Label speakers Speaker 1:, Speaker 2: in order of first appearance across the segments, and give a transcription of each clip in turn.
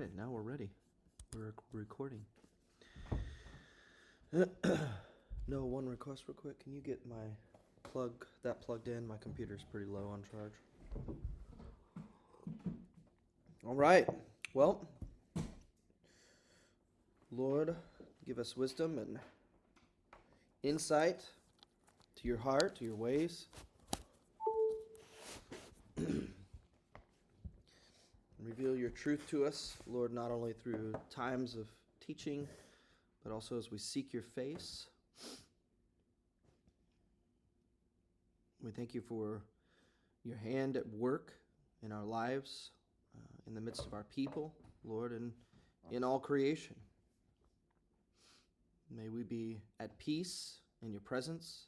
Speaker 1: right, now we're ready. We're recording. No, one request real quick. Can you get that plugged in? My computer's pretty low on charge. All right. Well, Lord, give us wisdom and insight to your heart, to your ways. Reveal your truth to us, Lord, not only through times of teaching, but also as we seek your face. We thank you for your hand at work in our lives, in the midst of our people, Lord, and in all creation. May we be at peace in your presence,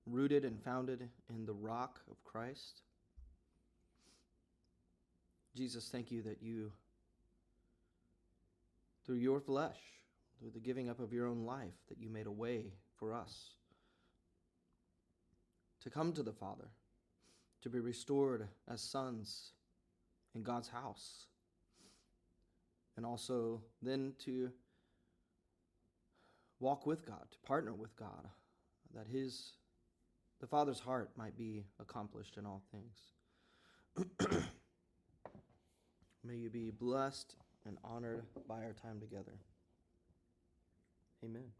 Speaker 1: rooted and founded in the rock of Christ. Jesus, thank you that you, through your flesh, through the giving up of your own life, that you made a way for us to come to the Father, to be restored as sons in God's house, and also then to walk with God, to partner with God, that the Father's heart might be accomplished in all things. May you be blessed and honored by our time together. Amen.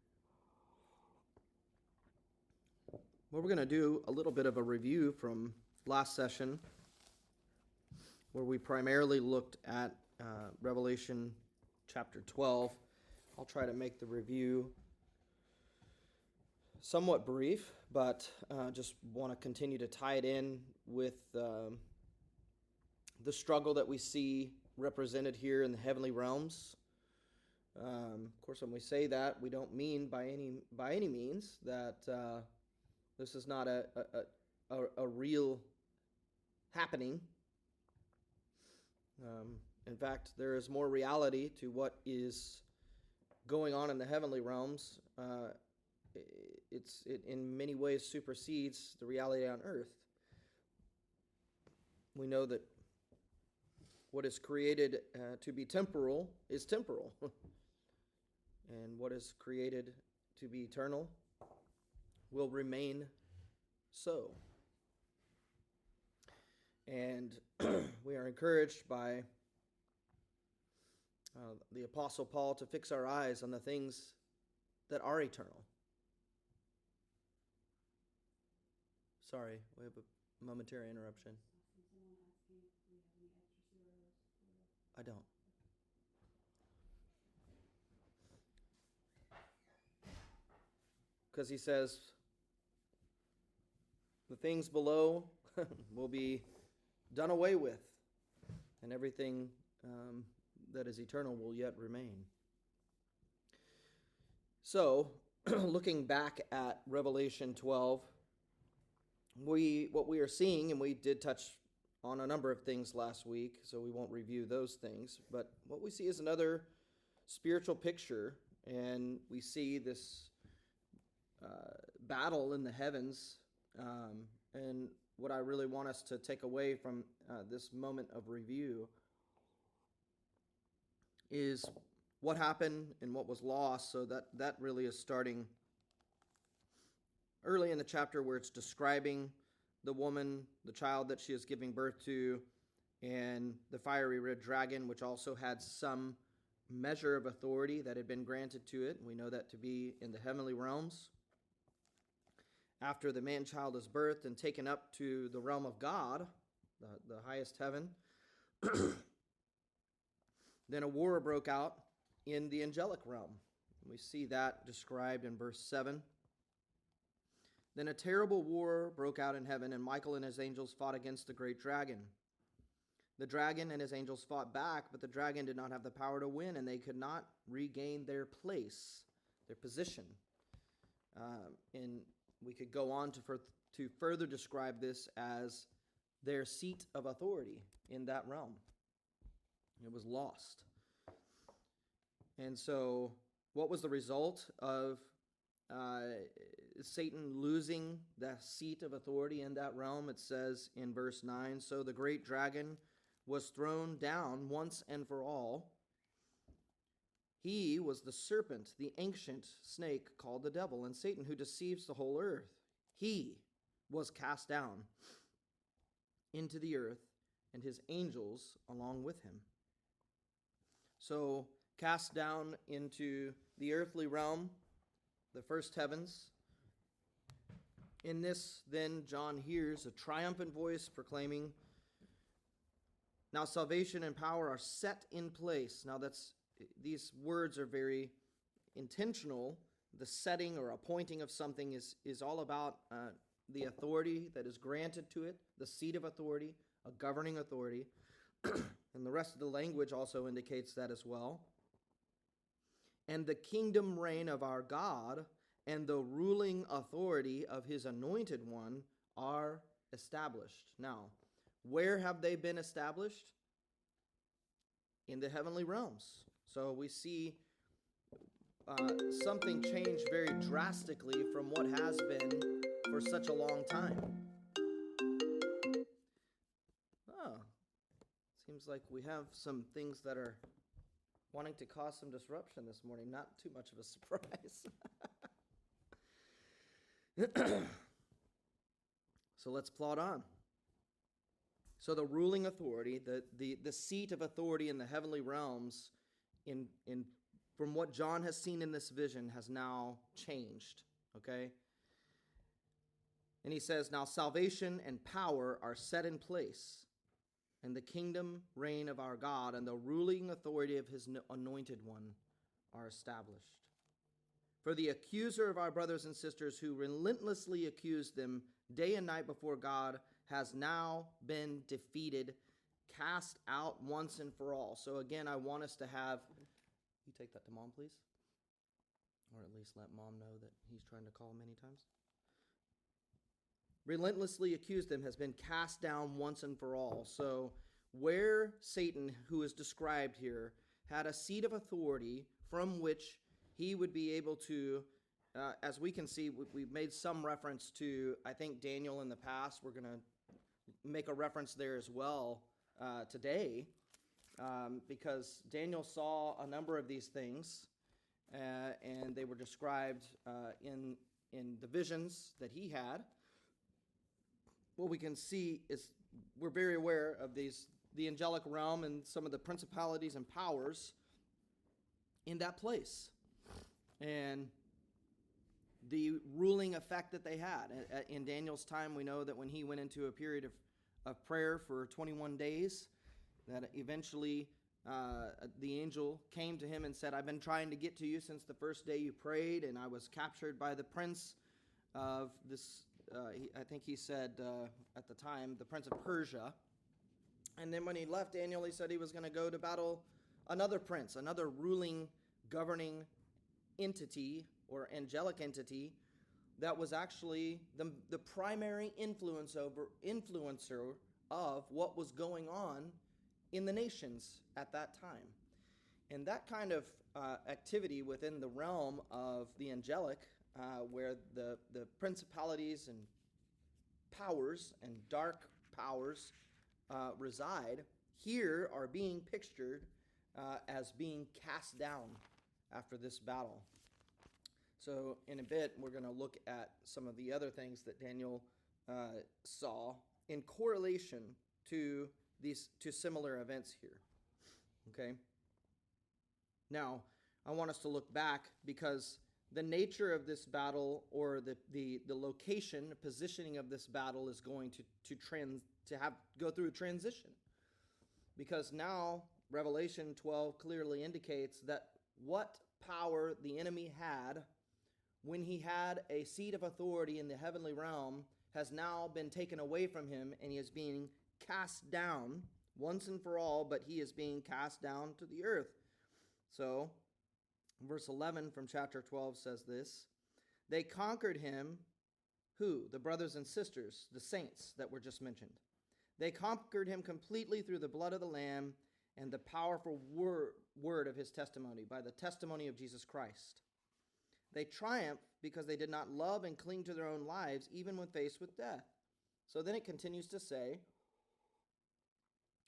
Speaker 1: Well, we're going to do a little bit of a review from last session, where we primarily looked at Revelation chapter 12. I'll try to make the review somewhat brief, but just want to continue to tie it in with the struggle that we see represented here in the heavenly realms. Of course, when we say that, we don't mean by any means that this is not a real happening. In fact, there is more reality to what is going on in the heavenly realms. It in many ways supersedes the reality on earth. We know that what is created to be temporal is temporal, and what is created to be eternal will remain so. And we are encouraged by the Apostle Paul to fix our eyes on the things that are eternal. Sorry, we have a momentary interruption. I don't. Because he says the things below will be done away with, and everything that is eternal will yet remain. So, looking back at Revelation 12, what we are seeing, and we did touch on a number of things last week, so we won't review those things, but what we see is another spiritual picture, and we see this battle in the heavens, and what I really want us to take away from this moment of review is what happened and what was lost. So that really is starting early in the chapter, where it's describing the woman, the child that she is giving birth to, and the fiery red dragon, which also had some measure of authority that had been granted to it. We know that to be in the heavenly realms. After the man-child is birthed and taken up to the realm of God, the highest heaven, then a war broke out in the angelic realm. We see that described in verse 7. Then a terrible war broke out in heaven, and Michael and his angels fought against the great dragon. The dragon and his angels fought back, but the dragon did not have the power to win, and they could not regain their place, their position. And we could go on to further describe this as their seat of authority in that realm. It was lost. And so what was the result of Satan losing the seat of authority in that realm? It says in verse 9, so the great dragon was thrown down once and for all. He was the serpent, the ancient snake called the devil and Satan, who deceives the whole earth. He was cast down into the earth, and his angels along with him. So, cast down into the earthly realm, the first heavens. In this, then, John hears a triumphant voice proclaiming, "Now salvation and power are set in place." Now these words are very intentional. The setting or appointing of something is all about the authority that is granted to it, the seat of authority, a governing authority. And the rest of the language also indicates that as well. "And the kingdom reign of our God and the ruling authority of his anointed one are established." Now, where have they been established? In the heavenly realms. So we see something change very drastically from what has been for such a long time. Oh, seems like we have some things that are wanting to cause some disruption this morning. Not too much of a surprise. So let's plod on. So the ruling authority, the seat of authority in the heavenly realms, from what John has seen in this vision, has now changed. Okay? And he says, "Now salvation and power are set in place, and the kingdom reign of our God and the ruling authority of his anointed one are established. For the accuser of our brothers and sisters, who relentlessly accused them day and night before God, has now been defeated, cast out once and for all." So again, I want us to have, you take that to Mom, please? Or at least let Mom know that he's trying to call many times. Relentlessly accused them has been cast down once and for all. So where Satan, who is described here, had a seat of authority from which he would be able to, as we can see, we've made some reference to, I think, Daniel in the past. We're going to make a reference there as well today, because Daniel saw a number of these things, and they were described in the visions that he had. What we can see is we're very aware of the angelic realm and some of the principalities and powers in that place, and the ruling effect that they had. In Daniel's time, we know that when he went into a period of prayer for 21 days, that eventually the angel came to him and said, "I've been trying to get to you since the first day you prayed, and I was captured by the prince of this," I think he said at the time, the prince of Persia. And then when he left Daniel, he said he was going to go to battle another prince, another ruling, governing entity or angelic entity that was actually the primary influencer of what was going on in the nations at that time. And that kind of activity within the realm of the angelic, where the principalities and powers and dark powers reside, here are being pictured as being cast down after this battle. So in a bit, we're going to look at some of the other things that Daniel saw in correlation to similar events here. Okay? Now, I want us to look back, because the nature of this battle, or the location, the positioning of this battle, is going to go through a transition. Because now Revelation 12 clearly indicates that what power the enemy had when he had a seat of authority in the heavenly realm has now been taken away from him, and he is being cast down once and for all, but he is being cast down to the earth. So, verse 11 from chapter 12 says this: "They conquered him," who? The brothers and sisters, the saints that were just mentioned. "They conquered him completely through the blood of the Lamb and the powerful word of his testimony," by the testimony of Jesus Christ. "They triumphed because they did not love and cling to their own lives, even when faced with death." So then it continues to say,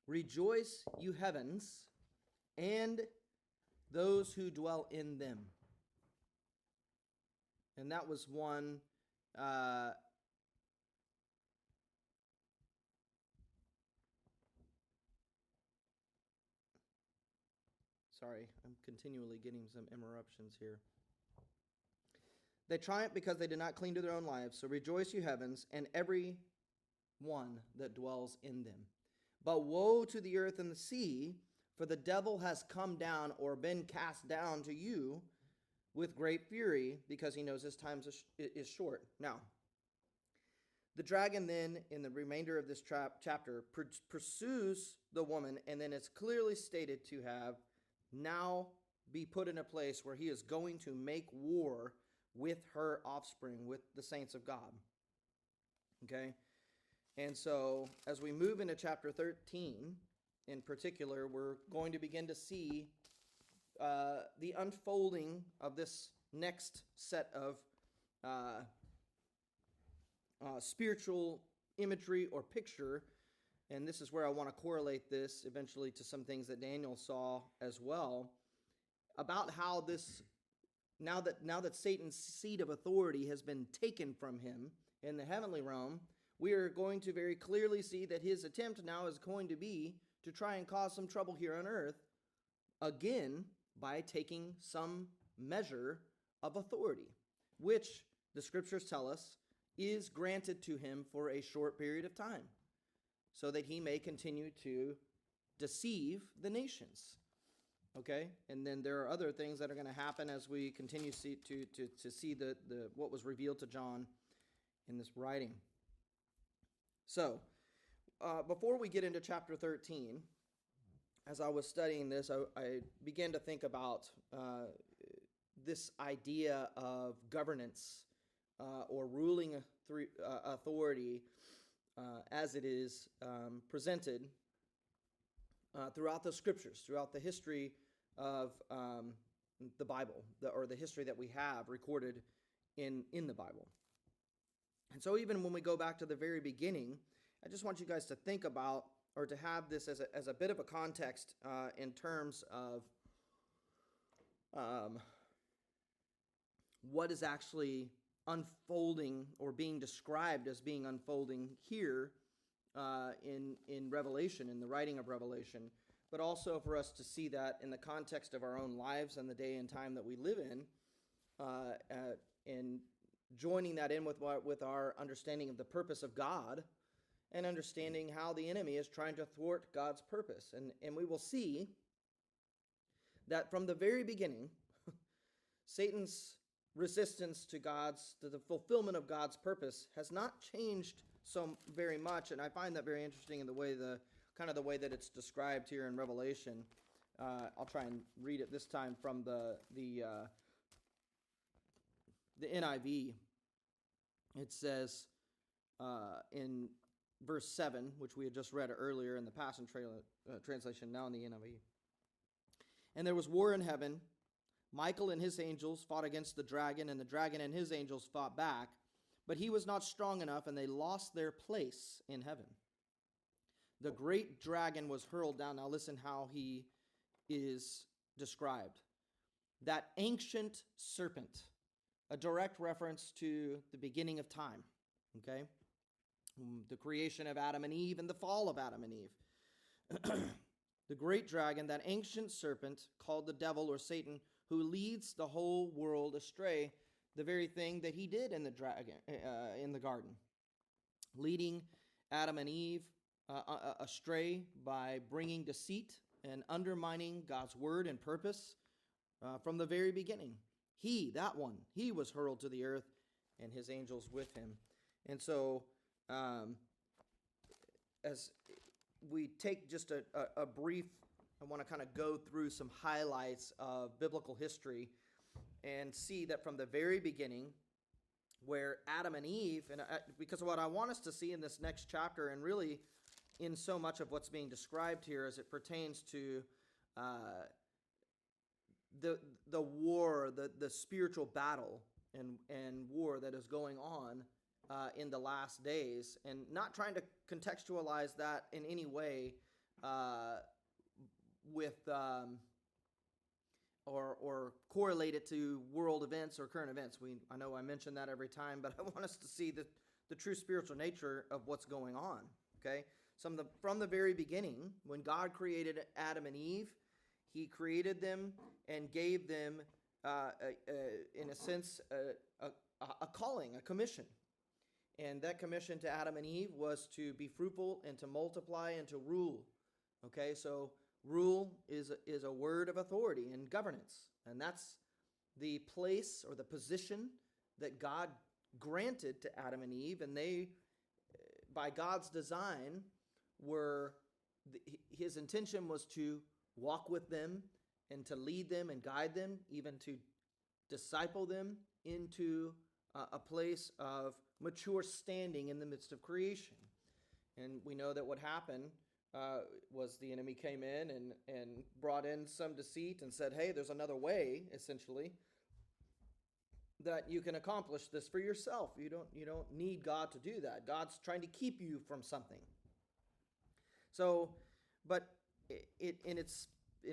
Speaker 1: Rejoice, you heavens, and those who dwell in them. And that was one sorry, I'm continually getting some interruptions here. They triumph because they did not cling to their own lives. So rejoice, you heavens, and every one that dwells in them. But woe to the earth and the sea, for the devil has come down or been cast down to you with great fury, because he knows his time is short. Now, the dragon then, in the remainder of this chapter, pursues the woman, and then it's clearly stated to have now be put in a place where he is going to make war with her offspring, with the saints of God. Okay? And so, as we move into chapter 13, in particular, we're going to begin to see the unfolding of this next set of spiritual imagery or picture. And this is where I want to correlate this eventually to some things that Daniel saw as well, about how this, now that Satan's seat of authority has been taken from him in the heavenly realm, we are going to very clearly see that his attempt now is going to be to try and cause some trouble here on earth, again, by taking some measure of authority, which the scriptures tell us is granted to him for a short period of time, so that he may continue to deceive the nations. Okay? And then there are other things that are going to happen as we continue to see the what was revealed to John in this writing. So, before we get into chapter 13, as I was studying this, I began to think about this idea of governance or ruling authority as it is presented throughout the scriptures, throughout the history of the Bible, or the history that we have recorded in the Bible. And so even when we go back to the very beginning, I just want you guys to think about, or to have this as a bit of a context in terms of what is actually unfolding or being described as being unfolding here in Revelation, in the writing of Revelation, but also for us to see that in the context of our own lives and the day and time that we live in, and joining that in with our understanding of the purpose of God, and understanding how the enemy is trying to thwart God's purpose. And we will see that from the very beginning, Satan's resistance to the fulfillment of God's purpose has not changed so very much. And I find that very interesting in the way the way that it's described here in Revelation. I'll try and read it this time from the NIV. It says in verse 7, which we had just read earlier in the Passion Translation, now in the NIV. And there was war in heaven. Michael and his angels fought against the dragon, and the dragon and his angels fought back. But he was not strong enough, and they lost their place in heaven. The great dragon was hurled down. Now listen how he is described. That ancient serpent, a direct reference to the beginning of time, okay? The creation of Adam and Eve and the fall of Adam and Eve. The great dragon, that ancient serpent called the devil or Satan, who leads the whole world astray, the very thing that he did in the garden, leading Adam and Eve astray by bringing deceit and undermining God's word and purpose from the very beginning. He was hurled to the earth, and his angels with him. And so, as we take just a brief, I want to kind of go through some highlights of biblical history and see that from the very beginning, where Adam and Eve, and because what I want us to see in this next chapter, and really in so much of what's being described here as it pertains to the war, the spiritual battle and war that is going on in the last days, and not trying to contextualize that in any way uh, with or correlate it to world events or current events. I know I mention that every time, but I want us to see the true spiritual nature of what's going on. Okay, from the very beginning, when God created Adam and Eve, He created them and gave them, in a sense, a calling, a commission. And that commission to Adam and Eve was to be fruitful and to multiply and to rule. Okay, so rule is a word of authority and governance. And that's the place or the position that God granted to Adam and Eve. And they, by God's design, His intention was to walk with them and to lead them and guide them, even to disciple them into a place of mature standing in the midst of creation. And we know that what happened was the enemy came in and brought in some deceit and said, hey, there's another way, essentially, that you can accomplish this for yourself. You don't need God to do that. God's trying to keep you from something. So, but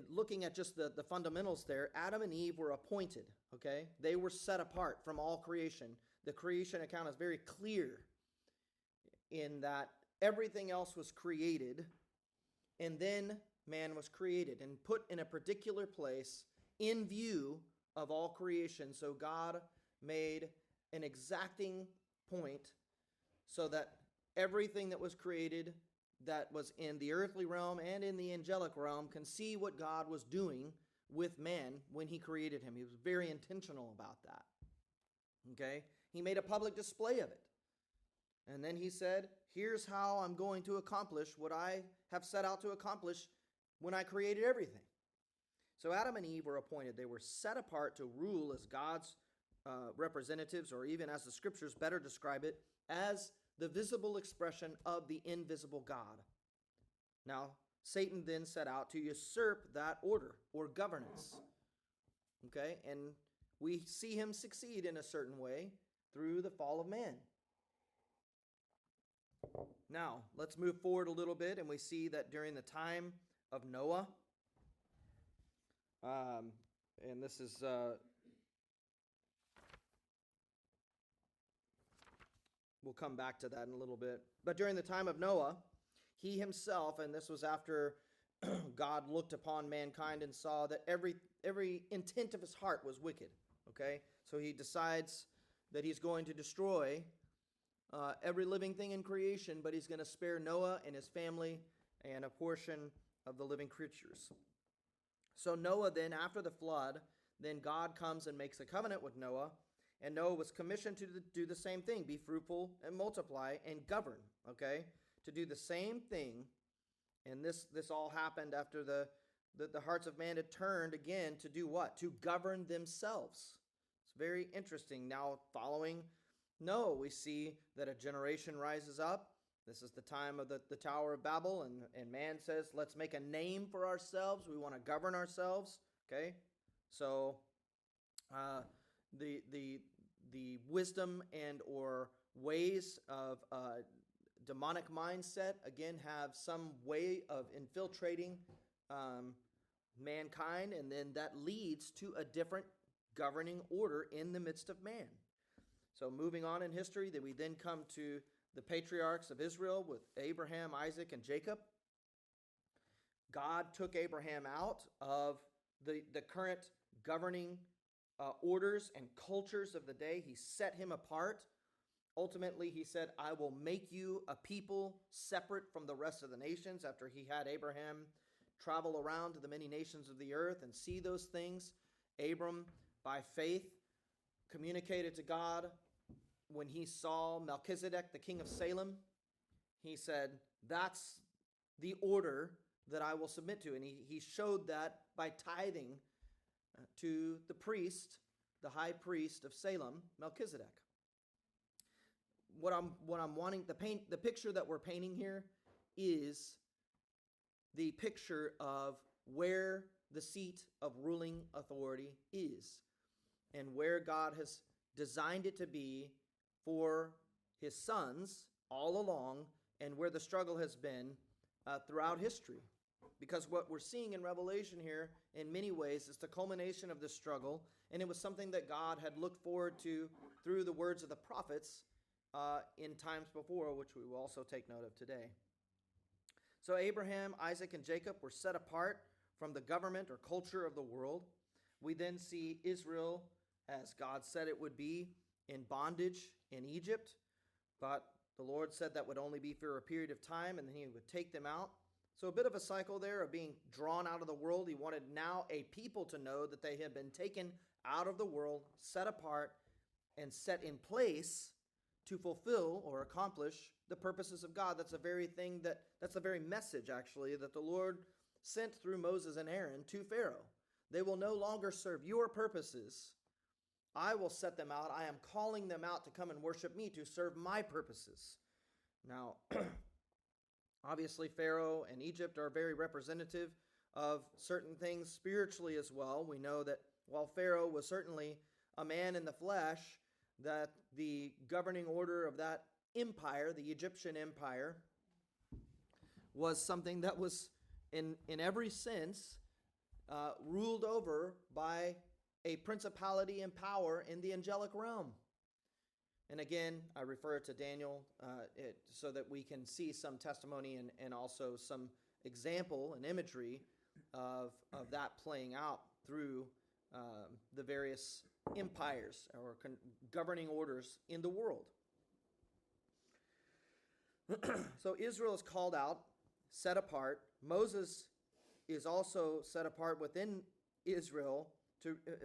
Speaker 1: looking at just the fundamentals there, Adam and Eve were appointed, okay? They were set apart from all creation. The creation account is very clear in that everything else was created, and then man was created and put in a particular place in view of all creation. So God made an exacting point so that everything that was created, that was in the earthly realm and in the angelic realm, can see what God was doing with man when He created him. He was very intentional about that. Okay? He made a public display of it. And then He said, here's how I'm going to accomplish what I have set out to accomplish when I created everything. So Adam and Eve were appointed. They were set apart to rule as God's representatives, or even as the scriptures better describe it, as the visible expression of the invisible God. Now, Satan then set out to usurp that order or governance. Okay? And we see him succeed in a certain way through the fall of man. Now, let's move forward a little bit, and we see that during the time of Noah, and this is we'll come back to that in a little bit. But during the time of Noah, he himself, and this was after God looked upon mankind and saw that every intent of his heart was wicked. Okay? So He decides that He's going to destroy every living thing in creation, but He's going to spare Noah and his family and a portion of the living creatures. So Noah then, after the flood, then God comes and makes a covenant with Noah, and Noah was commissioned to do the same thing, be fruitful and multiply and govern, okay? To do the same thing. And this all happened after the hearts of man had turned again to do what? To govern themselves. It's very interesting. Now, following Noah, we see that a generation rises up. This is the time of the Tower of Babel, and man says, let's make a name for ourselves. We want to govern ourselves, okay? So the wisdom and or ways of demonic mindset, again, have some way of infiltrating mankind, and then that leads to a different governing order in the midst of man. So moving on in history, that we then come to the patriarchs of Israel with Abraham, Isaac, and Jacob. God took Abraham out of the current governing orders and cultures of the day. He set him apart. Ultimately, He said, I will make you a people separate from the rest of the nations, after He had Abraham travel around to the many nations of the earth and see those things. Abram, by faith, communicated to God when he saw Melchizedek, the king of Salem. He said, that's the order that I will submit to. And he showed that by tithing to the priest, the high priest of Salem, Melchizedek. What I'm wanting to paint, the picture that we're painting here, is the picture of where the seat of ruling authority is, and where God has designed it to be for His sons all along, and where the struggle has been throughout history. Because what we're seeing in Revelation here, in many ways, is the culmination of this struggle, and it was something that God had looked forward to through the words of the prophets in times before, which we will also take note of today. So Abraham, Isaac, and Jacob were set apart from the government or culture of the world. We then see Israel, as God said it would be, in bondage in Egypt, but the Lord said that would only be for a period of time, and then he would take them out. So a bit of a cycle there of being drawn out of the world. He wanted now a people to know that they had been taken out of the world, set apart, and set in place to fulfill or accomplish the purposes of God. That's the very message, actually, that the Lord sent through Moses and Aaron to Pharaoh. They will no longer serve your purposes. I will set them out. I am calling them out to come and worship me, to serve my purposes. Now, obviously, Pharaoh and Egypt are very representative of certain things spiritually as well. We know that while Pharaoh was certainly a man in the flesh, that the governing order of that empire, the Egyptian empire, was something that was in every sense ruled over by a principality and power in the angelic realm. And again, I refer to Daniel so that we can see some testimony and also some example and imagery of that playing out through the various empires or governing orders in the world. So Israel is called out, set apart. Moses is also set apart within Israel,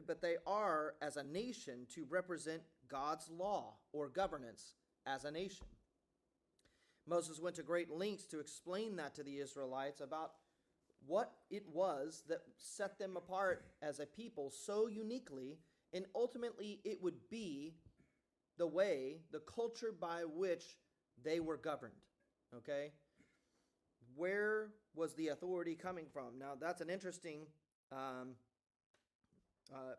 Speaker 1: but they are, as a nation, to represent God's law or governance as a nation. Moses went to great lengths to explain that to the Israelites about what it was that set them apart as a people so uniquely, and ultimately it would be the way, the culture by which they were governed. Okay? Where was the authority coming from? Now, that's an interesting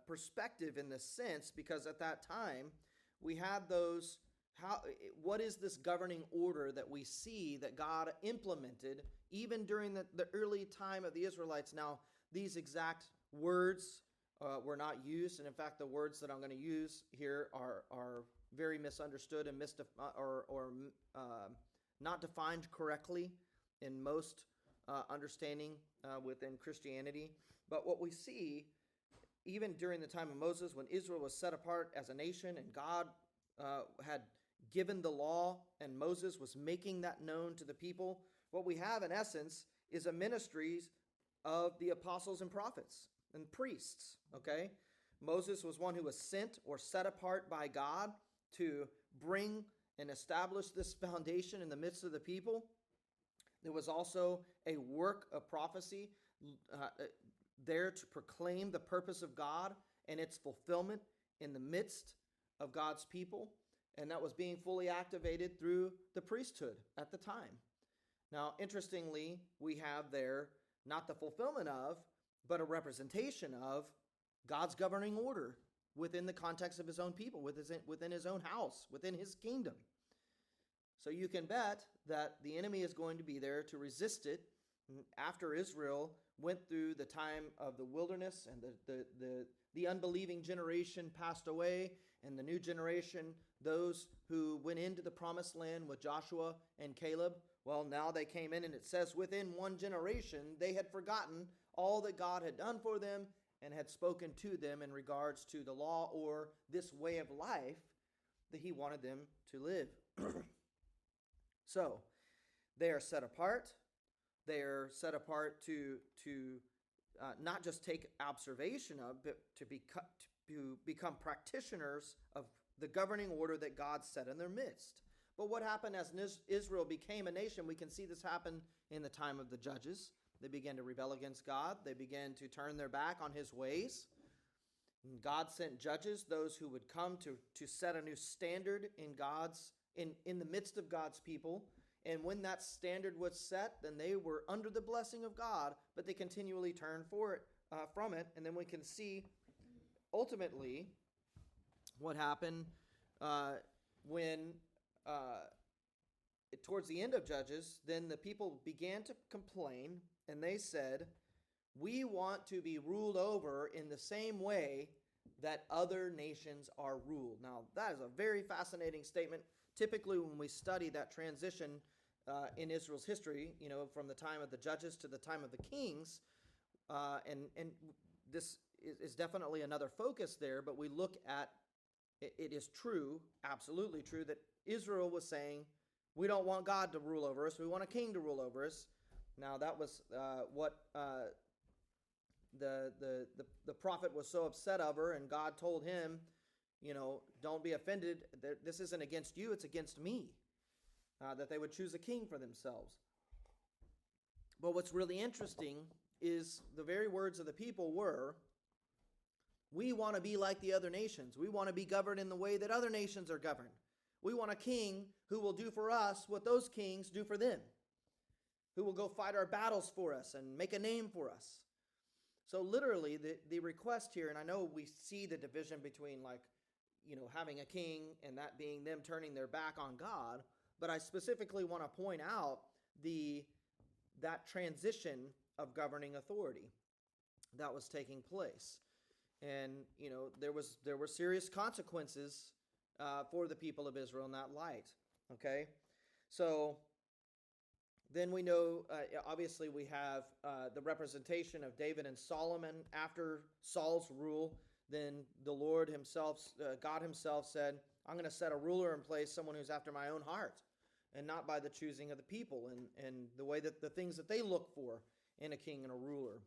Speaker 1: perspective in this sense, because at that time we had those. What is this governing order that we see that God implemented even during the early time of the Israelites? Now, these exact words were not used, and in fact, the words that I'm going to use here are very misunderstood and not defined correctly in most understanding within Christianity. But what we see, even during the time of Moses, when Israel was set apart as a nation and God had given the law and Moses was making that known to the people, what we have in essence is a ministries of the apostles and prophets and priests, okay? Moses was one who was sent or set apart by God to bring and establish this foundation in the midst of the people. There was also a work of prophecy there to proclaim the purpose of God and its fulfillment in the midst of God's people, and that was being fully activated through the priesthood at the time. Now, interestingly, we have there not the fulfillment of, but a representation of God's governing order within the context of his own people, within his own house, within his kingdom. So you can bet that the enemy is going to be there to resist it after Israel went through the time of the wilderness and the unbelieving generation passed away, and the new generation, those who went into the promised land with Joshua and Caleb, well, now they came in, and it says within one generation they had forgotten all that God had done for them and had spoken to them in regards to the law or this way of life that he wanted them to live. So they are set apart. They are set apart to not just take observation of, but to become practitioners of the governing order that God set in their midst. But what happened as Israel became a nation? We can see this happen in the time of the judges. They began to rebel against God. They began to turn their back on his ways. And God sent judges, those who would come to set a new standard in the midst of God's people. And when that standard was set, then they were under the blessing of God, but they continually turned from it. And then we can see ultimately what happened when towards the end of Judges, then the people began to complain and they said, "We want to be ruled over in the same way that other nations are ruled." Now, that is a very fascinating statement. Typically, when we study that transition in Israel's history, from the time of the judges to the time of the kings, and this is definitely another focus there, but we look at it is true, absolutely true, that Israel was saying, we don't want God to rule over us, we want a king to rule over us. Now, that was what the prophet was so upset over, and God told him, don't be offended. This isn't against you, it's against me, that they would choose a king for themselves. But what's really interesting is the very words of the people were, we want to be like the other nations. We want to be governed in the way that other nations are governed. We want a king who will do for us what those kings do for them, who will go fight our battles for us and make a name for us. So literally, the request here, and I know we see the division between having a king and that being them turning their back on God, but I specifically want to point out that transition of governing authority that was taking place. And, there were serious consequences for the people of Israel in that light, okay? So then we know, obviously we have the representation of David and Solomon after Saul's rule. Then the Lord himself, God himself said, I'm going to set a ruler in place, someone who's after my own heart, and not by the choosing of the people and the way that the things that they look for in a king and a ruler.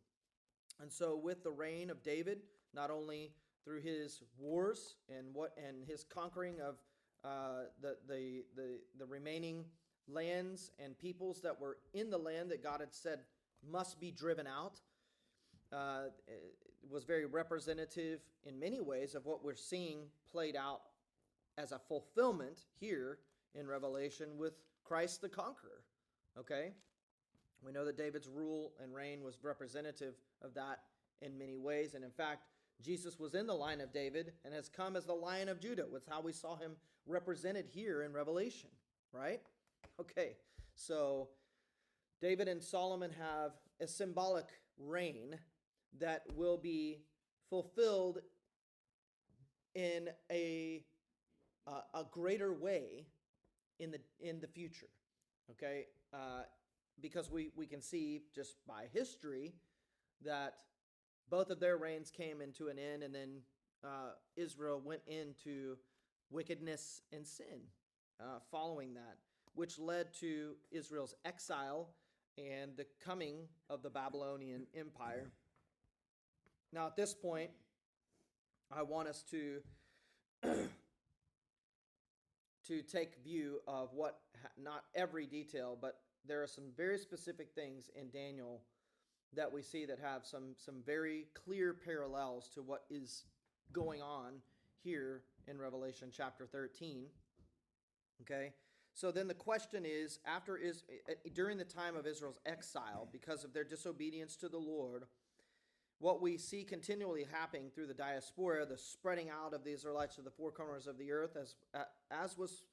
Speaker 1: And so with the reign of David, not only through his wars and his conquering of the remaining lands and peoples that were in the land that God had said must be driven out, was very representative in many ways of what we're seeing played out as a fulfillment here in Revelation with Christ the Conqueror. Okay? We know that David's rule and reign was representative of that in many ways. And in fact, Jesus was in the line of David and has come as the Lion of Judah. That's how we saw him represented here in Revelation, right? Okay, so David and Solomon have a symbolic reign that will be fulfilled in a greater way in the future, okay? Because we can see just by history that both of their reigns came into an end, and then Israel went into wickedness and sin following that, which led to Israel's exile and the coming of the Babylonian Empire. Now, at this point, I want us to take view of what, not every detail, but there are some very specific things in Daniel that we see that have some very clear parallels to what is going on here in Revelation chapter 13. Okay? So then the question is, during the time of Israel's exile, because of their disobedience to the Lord, what we see continually happening through the diaspora, the spreading out of the Israelites to the four corners of the earth, as was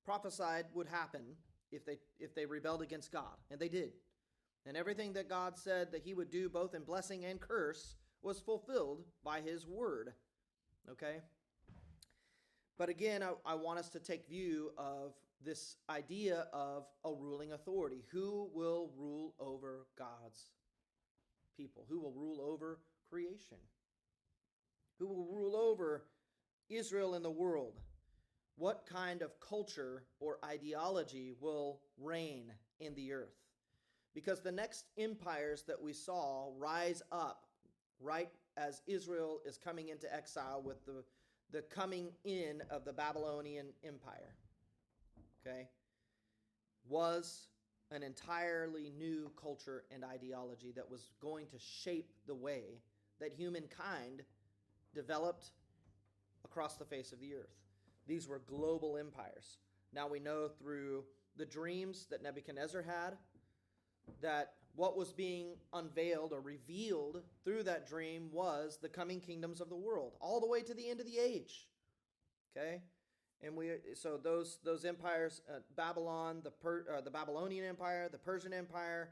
Speaker 1: prophesied would happen if they rebelled against God, and they did. And everything that God said that he would do, both in blessing and curse, was fulfilled by his word. Okay? But again, I want us to take view of this idea of a ruling authority. Who will rule over God's people? Who will rule over creation? Who will rule over Israel and the world? What kind of culture or ideology will reign in the earth? Because the next empires that we saw rise up right as Israel is coming into exile with the coming in of the Babylonian Empire, okay, was an entirely new culture and ideology that was going to shape the way that humankind developed across the face of the earth. These were global empires. Now we know through the dreams that Nebuchadnezzar had that what was being unveiled or revealed through that dream was the coming kingdoms of the world, all the way to the end of the age. Okay? And so those empires, Babylon, the Babylonian Empire, the Persian Empire,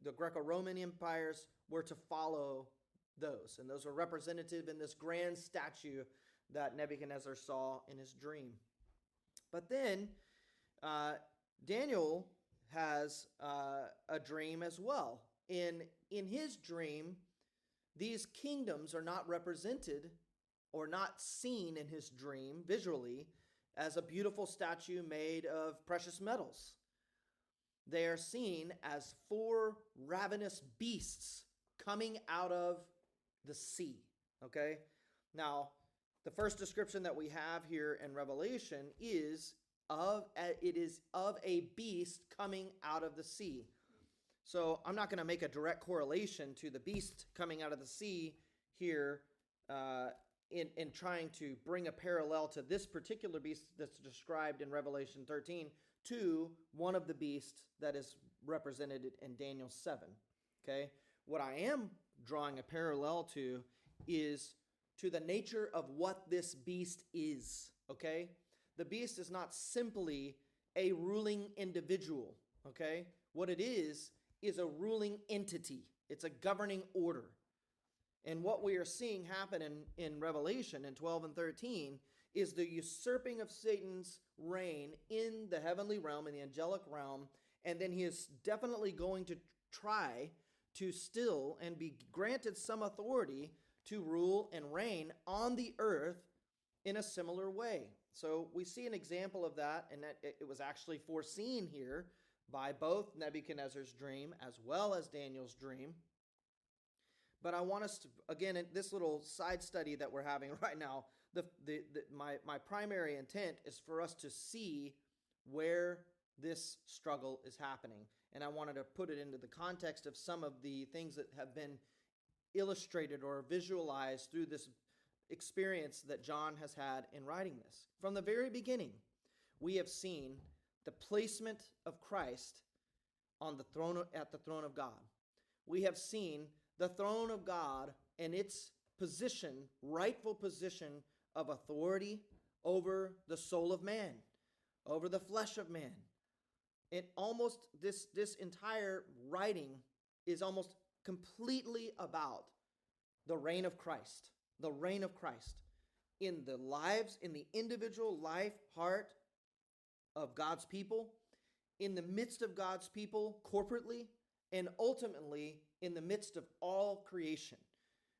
Speaker 1: The Greco-Roman empires were to follow those, and those are representative in this grand statue that Nebuchadnezzar saw in his dream. But then Daniel has a dream as well. In his dream, these kingdoms are not represented or not seen in his dream visually as a beautiful statue made of precious metals. They are seen as 4 ravenous beasts coming out of the sea. Okay? Now, the first description that we have here in Revelation is of a beast coming out of the sea. So I'm not going to make a direct correlation to the beast coming out of the sea here in trying to bring a parallel to this particular beast that's described in Revelation 13 to one of the beasts that is represented in Daniel 7. Okay? What I am drawing a parallel to is to the nature of what this beast is. Okay? The beast is not simply a ruling individual. Okay? What it is a ruling entity. It's a governing order. And what we are seeing happen in Revelation in 12 and 13 is the usurping of Satan's reign in the heavenly realm, in the angelic realm, and then he is definitely going to try to still and be granted some authority to rule and reign on the earth in a similar way. So we see an example of that, and that it was actually foreseen here by both Nebuchadnezzar's dream as well as Daniel's dream. But I want us to, again, in this little side study that we're having right now, my primary intent is for us to see where this struggle is happening. And I wanted to put it into the context of some of the things that have been illustrated or visualized through this experience that John has had in writing this. From the very beginning, we have seen the placement of Christ on the throne at the throne of God. We have seen the throne of God and its position, rightful position of authority over the soul of man, over the flesh of man. It almost, this entire writing is almost completely about the reign of Christ, in the lives, in the individual life, heart of God's people, in the midst of God's people corporately, and ultimately in the midst of all creation.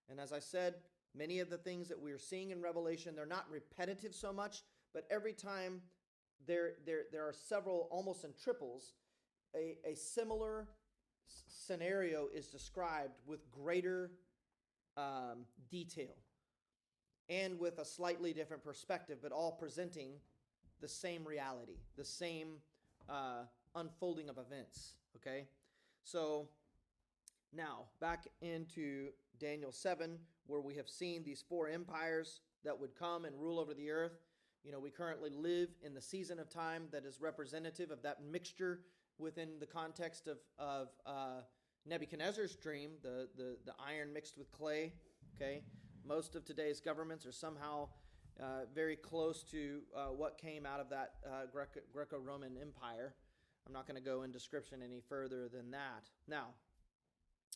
Speaker 1: And as I said, many of the things that we are seeing in Revelation, they're not repetitive so much, but every time there are several, almost in triples, a similar scenario is described with greater detail and with a slightly different perspective, but all presenting the same reality, the same unfolding of events. Okay? So now back into Daniel 7, where we have seen these 4 empires that would come and rule over the earth. You know, we currently live in the season of time that is representative of that mixture within the context of Nebuchadnezzar's dream, the iron mixed with clay. Okay, most of today's governments are somehow very close to what came out of that Greco-Roman Empire. I'm not going to go in description any further than that. Now,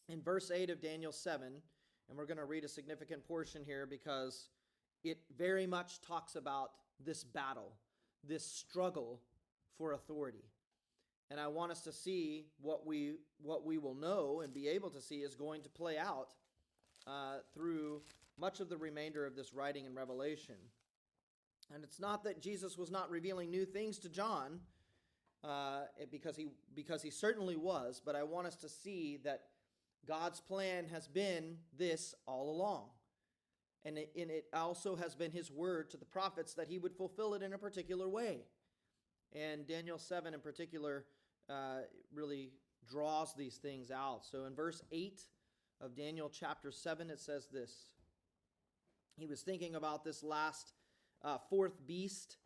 Speaker 1: in verse 8 of Daniel 7, and we're going to read a significant portion here because it very much talks about this battle, this struggle for authority. And I want us to see what we will know and be able to see is going to play out through much of the remainder of this writing in Revelation. And it's not that Jesus was not revealing new things to John, because he certainly was, but I want us to see that God's plan has been this all along. And it also has been his word to the prophets that he would fulfill it in a particular way. And Daniel 7 in particular really draws these things out. So in verse 8 of Daniel chapter 7, it says this. He was thinking about this last 4th beast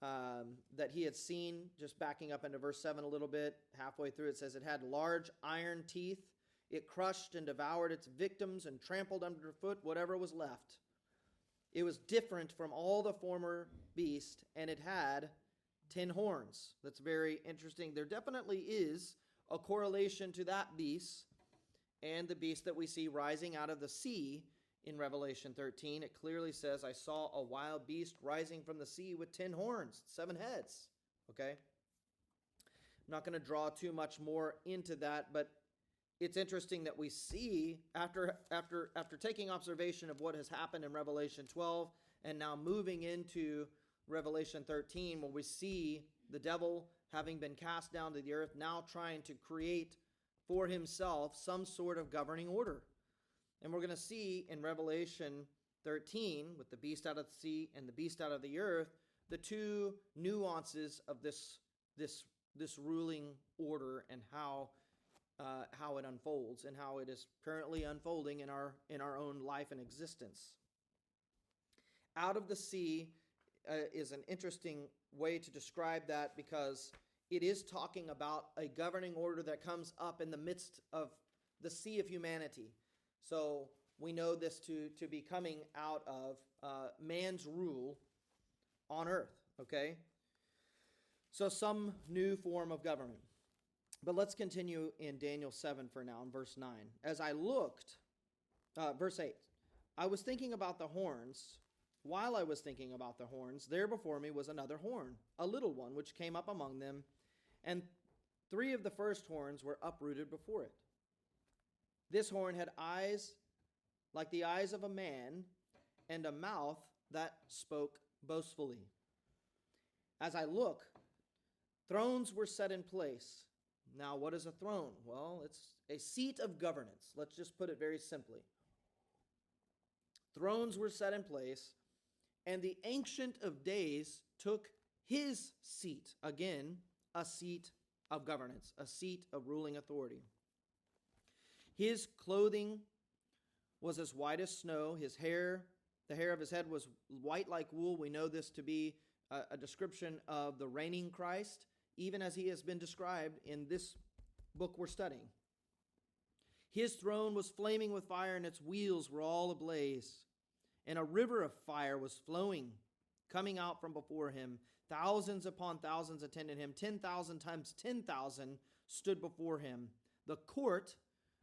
Speaker 1: that he had seen, just backing up into verse 7 a little bit. Halfway through it says it had large iron teeth. It crushed and devoured its victims and trampled underfoot whatever was left. It was different from all the former beasts, and it had 10 horns. That's very interesting. There definitely is a correlation to that beast and the beast that we see rising out of the sea in Revelation 13. It clearly says, I saw a wild beast rising from the sea with 10 horns, 7 heads. Okay? I'm not going to draw too much more into that, but it's interesting that we see, after taking observation of what has happened in Revelation 12 and now moving into Revelation 13, where we see the devil having been cast down to the earth, now trying to create for himself some sort of governing order. And we're going to see in Revelation 13, with the beast out of the sea and the beast out of the earth, the two nuances of this ruling order and how it unfolds and how it is currently unfolding in our own life and existence. Out of the sea is an interesting way to describe that, because it is talking about a governing order that comes up in the midst of the sea of humanity. So we know this to be coming out of man's rule on earth, okay? So some new form of government. But let's continue in Daniel 7 for now, in verse 9. As I looked, verse 8, I was thinking about the horns. While I was thinking about the horns, there before me was another horn, a little one, which came up among them, and 3 of the first horns were uprooted before it. This horn had eyes like the eyes of a man, and a mouth that spoke boastfully. As I look, thrones were set in place. Now, what is a throne? Well, it's a seat of governance. Let's just put it very simply. Thrones were set in place, and the Ancient of Days took his seat. Again, a seat of governance, a seat of ruling authority. His clothing was as white as snow. The hair of his head was white like wool. We know this to be a description of the reigning Christ, even as he has been described in this book we're studying. His throne was flaming with fire, and its wheels were all ablaze. And a river of fire was flowing, coming out from before him. Thousands upon thousands attended him. 10,000 times 10,000 stood before him. The court,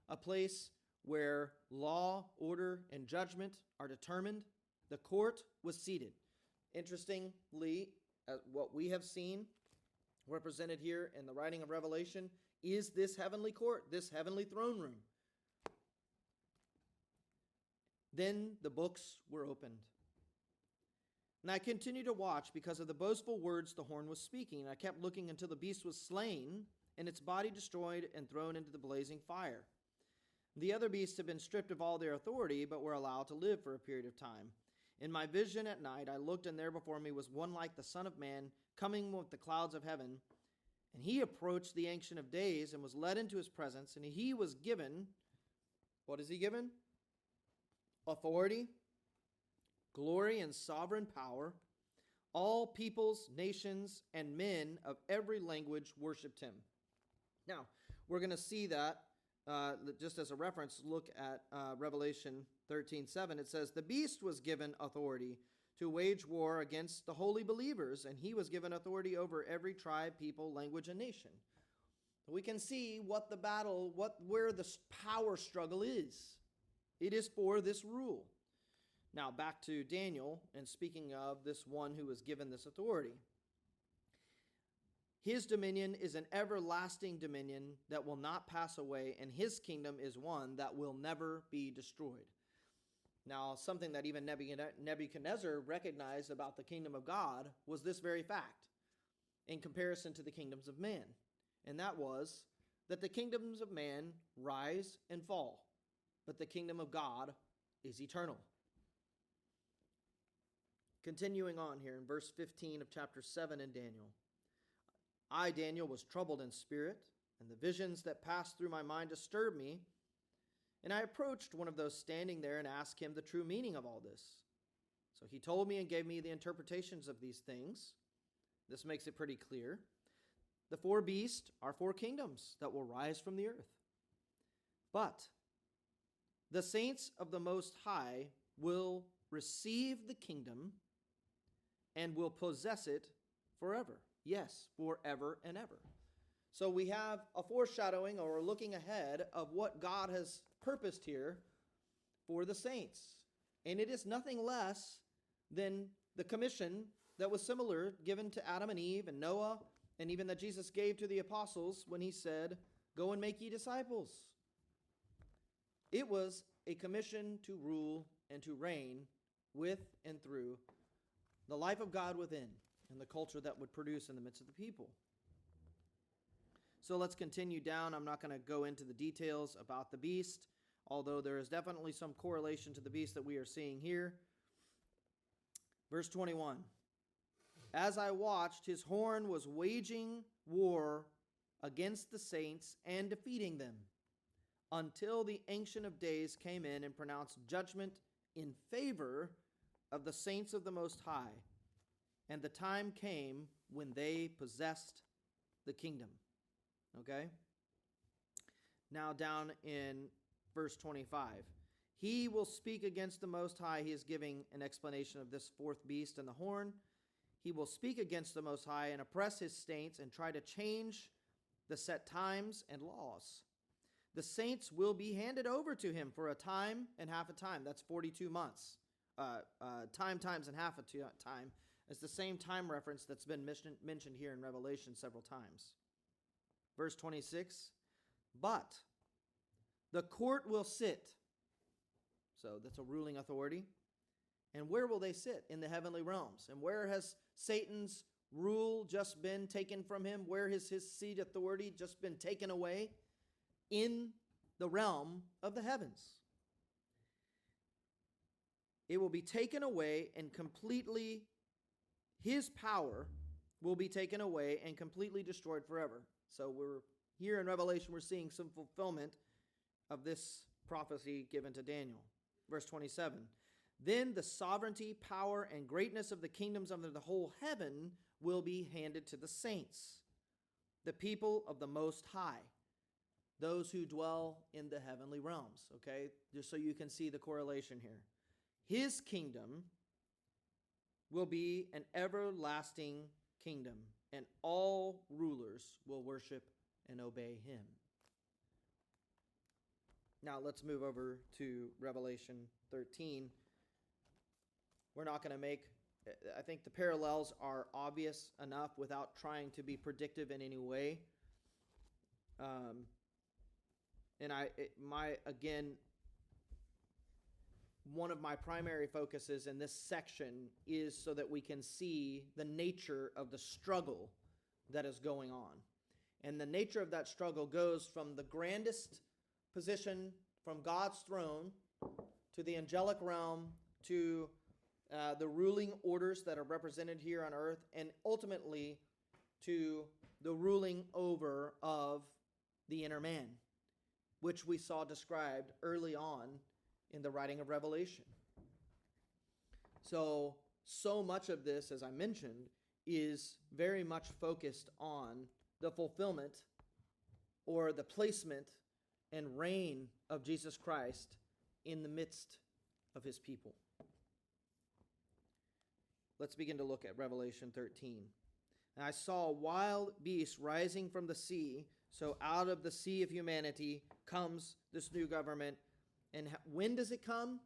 Speaker 1: a place where law, order, and judgment are determined, the court was seated. Interestingly, what we have seen represented here in the writing of Revelation is this heavenly court, this heavenly throne room. Then the books were opened. And I continued to watch because of the boastful words the horn was speaking. And I kept looking until the beast was slain and its body destroyed and thrown into the blazing fire. The other beasts had been stripped of all their authority, but were allowed to live for a period of time. In my vision at night, I looked, and there before me was one like the Son of Man, coming with the clouds of heaven. And he approached the Ancient of Days and was led into his presence, and he was given, what is he given? Authority, glory, and sovereign power. All peoples, nations, and men of every language worshipped him. Now, we're going to see that just as a reference. Look at Revelation 13:7. It says, the beast was given authority to wage war against the holy believers, and he was given authority over every tribe, people, language, and nation. We can see what the battle, where the power struggle is. It is for this rule. Now, back to Daniel, and speaking of this one who was given this authority. His dominion is an everlasting dominion that will not pass away, and his kingdom is one that will never be destroyed. Now, something that even Nebuchadnezzar recognized about the kingdom of God was this very fact in comparison to the kingdoms of man. And that was that the kingdoms of man rise and fall, but the kingdom of God is eternal. Continuing on here in verse 15 of chapter 7 in Daniel. I, Daniel, was troubled in spirit, and the visions that passed through my mind disturbed me. And I approached one of those standing there and asked him the true meaning of all this. So he told me and gave me the interpretations of these things. This makes it pretty clear. The 4 beasts are 4 kingdoms that will rise from the earth. But the saints of the Most High will receive the kingdom and will possess it forever. Yes, forever and ever. So we have a foreshadowing or looking ahead of what God has purposed here for the saints. And it is nothing less than the commission that was similar given to Adam and Eve and Noah, and even that Jesus gave to the apostles when he said, "Go and make ye disciples." It was a commission to rule and to reign with and through the life of God within and the culture that would produce in the midst of the people. So let's continue down. I'm not going to go into the details about the beast, although there is definitely some correlation to the beast that we are seeing here. Verse 21. As I watched, his horn was waging war against the saints and defeating them, until the Ancient of Days came in and pronounced judgment in favor of the saints of the Most High. And the time came when they possessed the kingdom. Okay? Now down in verse 25. He will speak against the Most High. He is giving an explanation of this fourth beast and the horn. He will speak against the Most High and oppress his saints and try to change the set times and laws. The saints will be handed over to him for a time and half a time. That's 42 months. Time times and half a time is the same time reference that's been mentioned here in Revelation several times. Verse 26, but the court will sit. So that's a ruling authority. And where will they sit? In the heavenly realms. And where has Satan's rule just been taken from him? Where has his seat authority just been taken away? In the realm of the heavens. It will be taken away and completely, his power will be taken away and completely destroyed forever. So we're here in Revelation, we're seeing some fulfillment of this prophecy given to Daniel. Verse 27, then the sovereignty, power, and greatness of the kingdoms under the whole heaven will be handed to the saints, the people of the Most High, those who dwell in the heavenly realms, okay? Just so you can see the correlation here. His kingdom will be an everlasting kingdom, and all rulers will worship and obey him. Now let's move over to Revelation 13. We're not going to make, I think the parallels are obvious enough without trying to be predictive in any way. One of my primary focuses in this section is so that we can see the nature of the struggle that is going on. And the nature of that struggle goes from the grandest position from God's throne to the angelic realm to the ruling orders that are represented here on earth, and ultimately to the ruling over of the inner man, which we saw described early on in the writing of Revelation. So much of this, as I mentioned, is very much focused on the fulfillment or the placement and reign of Jesus Christ in the midst of his people. Let's begin to look at Revelation 13. And I saw a wild beast rising from the sea. So out of the sea of humanity comes this new government. And when does it come?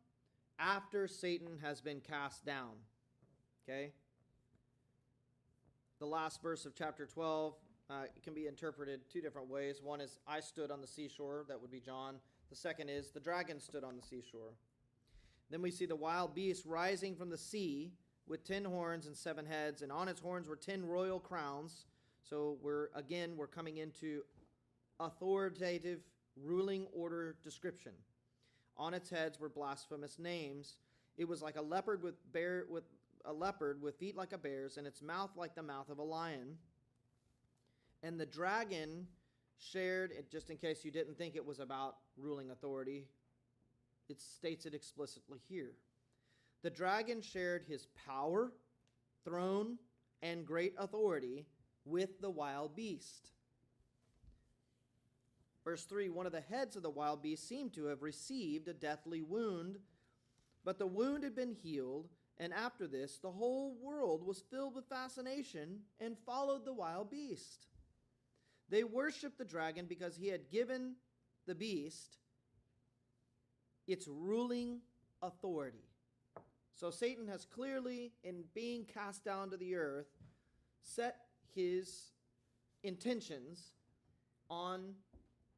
Speaker 1: After Satan has been cast down. Okay? The last verse of chapter 12 it can be interpreted two different ways. One is, I stood on the seashore. That would be John. The second is, the dragon stood on the seashore. Then we see the wild beast rising from the sea with 10 horns and 7 heads, and on its horns were 10 royal crowns. So we're coming into authoritative ruling order description. On its heads were blasphemous names. It was like a leopard with feet like a bear's, and its mouth like the mouth of a lion. And the dragon shared, just in case you didn't think it was about ruling authority, it states it explicitly here. The dragon shared his power, throne, and great authority with the wild beast. Verse 3, one of the heads of the wild beast seemed to have received a deathly wound, but the wound had been healed, and after this the whole world was filled with fascination and followed the wild beast. They worshiped the dragon because he had given the beast its ruling authority. So Satan has clearly, in being cast down to the earth, set his intentions on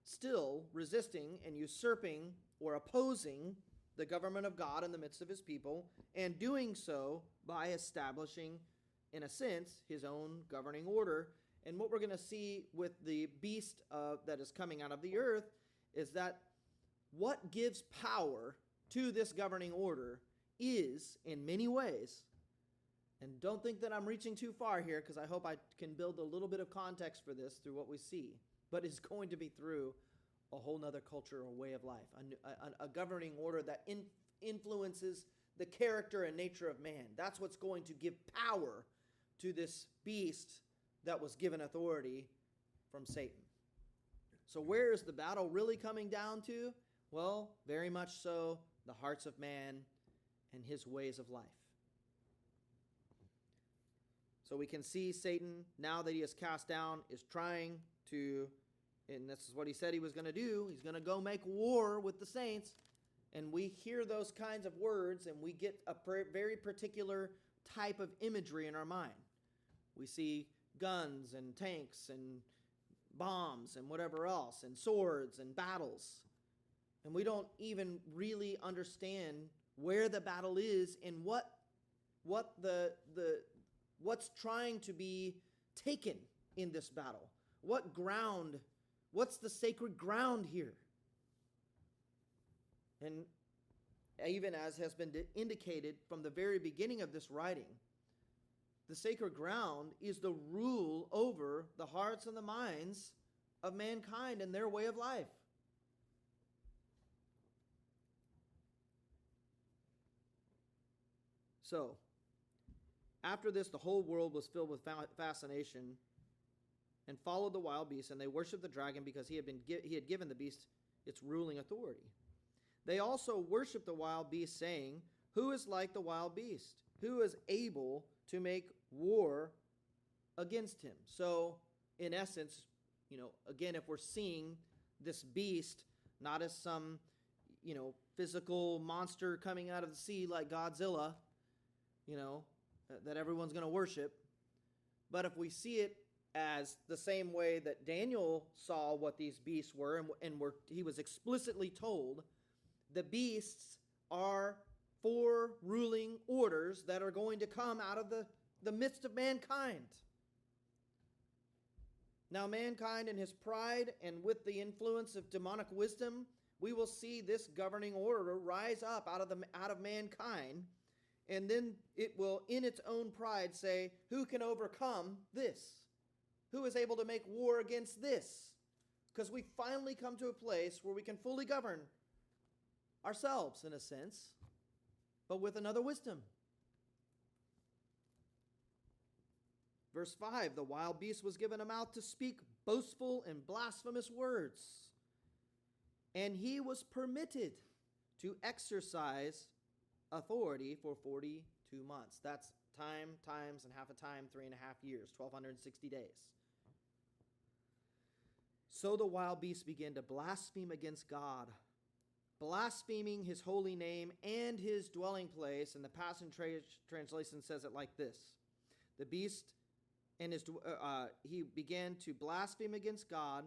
Speaker 1: still resisting and usurping or opposing the government of God in the midst of his people, and doing so by establishing, in a sense, his own governing order. And what we're going to see with the beast that is coming out of the earth is that what gives power to this governing order is, in many ways, and don't think that I'm reaching too far here, because I hope I can build a little bit of context for this through what we see, but it's going to be through a whole nother culture or way of life, a governing order that influences the character and nature of man. That's what's going to give power to this beast that was given authority from Satan. So where is the battle really coming down to? Well, very much so the hearts of man and his ways of life. So we can see Satan, now that he is cast down, is trying to, and this is what he said he was going to do, he's going to go make war with the saints. And we hear those kinds of words and we get a very particular type of imagery in our mind. We see guns and tanks and bombs and whatever else, and swords and battles. And we don't even really understand where the battle is and what's trying to be taken in this battle. What's the sacred ground here? And even as has been indicated from the very beginning of this writing, the sacred ground is the rule over the hearts and the minds of mankind and their way of life. So, after this, the whole world was filled with fascination and followed the wild beast, and they worshipped the dragon because he had given the beast its ruling authority. They also worshipped the wild beast, saying, "Who is like the wild beast? Who is able to make war against him?" So, in essence, again, if we're seeing this beast not as some, physical monster coming out of the sea like Godzilla, that everyone's going to worship, but if we see it as the same way that Daniel saw what these beasts were, he was explicitly told, the beasts are four ruling orders that are going to come out of the midst of mankind. Now, mankind in his pride and with the influence of demonic wisdom, we will see this governing order rise up out of mankind, and then it will, in its own pride, say, who can overcome this? Who is able to make war against this? Because we finally come to a place where we can fully govern ourselves, in a sense, but with another wisdom. Verse 5, the wild beast was given a mouth to speak boastful and blasphemous words, and he was permitted to exercise authority for 42 months. That's times and half a time, 3.5 years, 1,260 days. So the wild beast began to blaspheme against God, blaspheming his holy name and his dwelling place. And the Passion Translation says it like this: the beast and he began to blaspheme against God,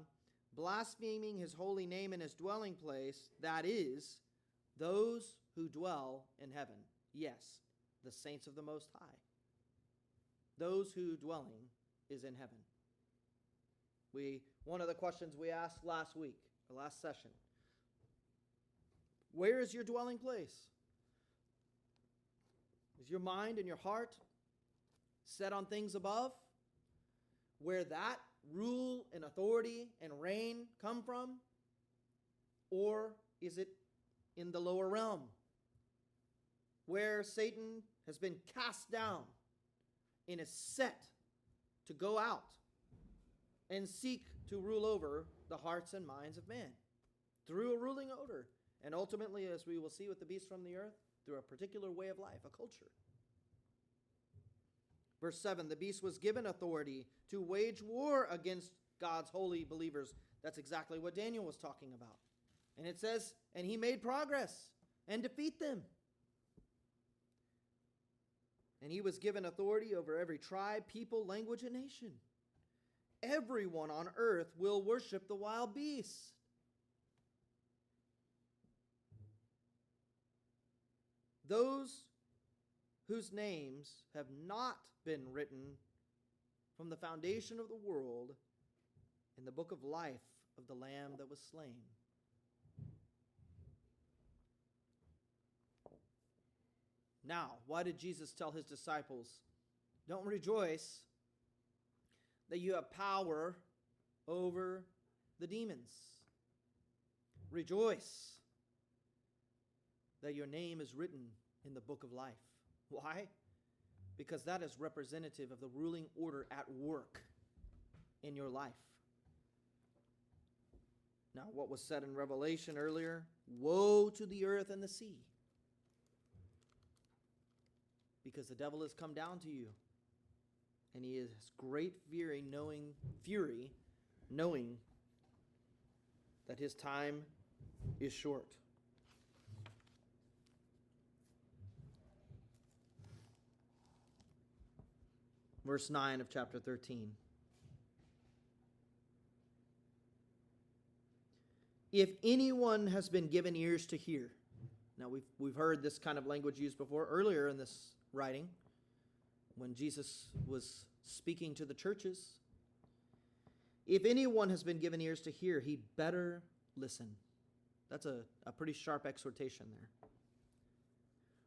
Speaker 1: blaspheming his holy name and his dwelling place, that is, those who dwell in heaven. Yes, the saints of the Most High. Those whose dwelling is in heaven. One of the questions we asked last week, or last session, where is your dwelling place? Is your mind and your heart set on things above, where that rule and authority and reign come from? Or is it in the lower realm, where Satan has been cast down and is set to go out and seek to rule over the hearts and minds of man through a ruling order, and ultimately, as we will see with the beast from the earth, through a particular way of life, a culture. Verse 7, the beast was given authority to wage war against God's holy believers, that's exactly what Daniel was talking about. And it says, and he made progress and defeat them. And he was given authority over every tribe, people, language, and nation. Everyone on earth will worship the wild beast. Those whose names have not been written from the foundation of the world in the book of life of the Lamb that was slain. Now, why did Jesus tell his disciples, don't rejoice that you have power over the demons? Rejoice that your name is written in the book of life. Why? Because that is representative of the ruling order at work in your life. Now, what was said in Revelation earlier? Woe to the earth and the sea, because the devil has come down to you, and he has great fury, knowing that his time is short. Verse 9 of chapter 13. If anyone has been given ears to hear. Now we've heard this kind of language used before earlier in this writing when Jesus was speaking to the churches. If anyone has been given ears to hear, he'd better listen. That's a pretty sharp exhortation there.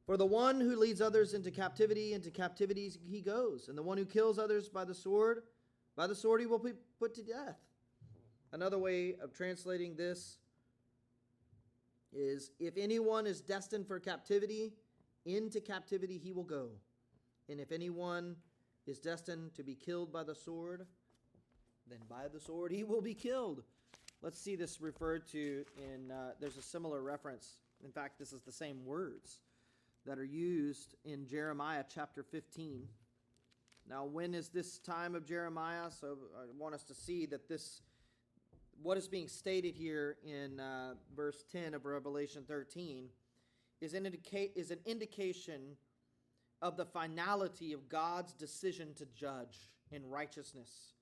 Speaker 1: For the one who leads others into captivity he goes. And the one who kills others by the sword he will be put to death. Another way of translating this is, if anyone is destined for captivity, into captivity he will go. And if anyone is destined to be killed by the sword, then by the sword he will be killed. Let's see this referred to in, there's a similar reference. In fact, this is the same words that are used in Jeremiah chapter 15. Now, when is this time of Jeremiah? So I want us to see that what is being stated here in verse 10 of Revelation 13 is an indication of the finality of God's decision to judge in righteousness.